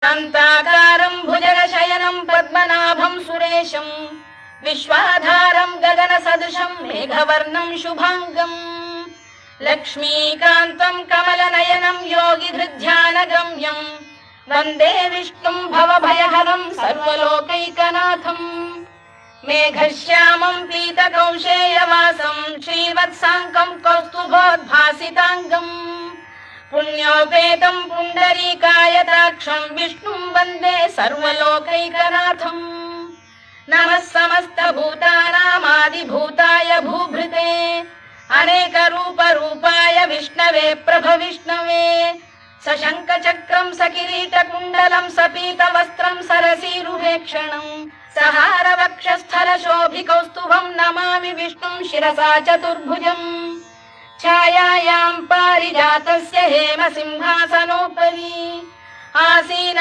शान्ताकारं भुजगशयनं पद्मनाभं सुरेशं विश्वाधारं गगनसदृशं मेघवर्णं शुभांगं लक्ष्मीकान्तं कमलनयनं योगिधृध्यानगम्यं वन्दे विष्णुं भवभयहरं सर्वलोकैकनाथं मेघश्यामं पीतकौशेयवासं श्रीवत्साङ्कं कौस्तुभोद्भासिताङ्गम् पुण्योपेतं पुण्डरीकायताक्षं विष्णुं वन्दे सर्वलोकैकनाथम् नमः समस्तभूतानामादिभूताय भूभृते अनेकरूपरूपाय विष्णवे प्रभविष्णवे सशङ्खचक्रं सकिरीटकुण्डलं सपीतवस्त्रं सरसीरुहेक्षणं सहारवक्षस्थलशोभिकौस्तुभं नमामि विष्णुं शिरसा चतुर्भुजम् छायायां पारिजातस्य हेमसिंहासनोपरि आसीन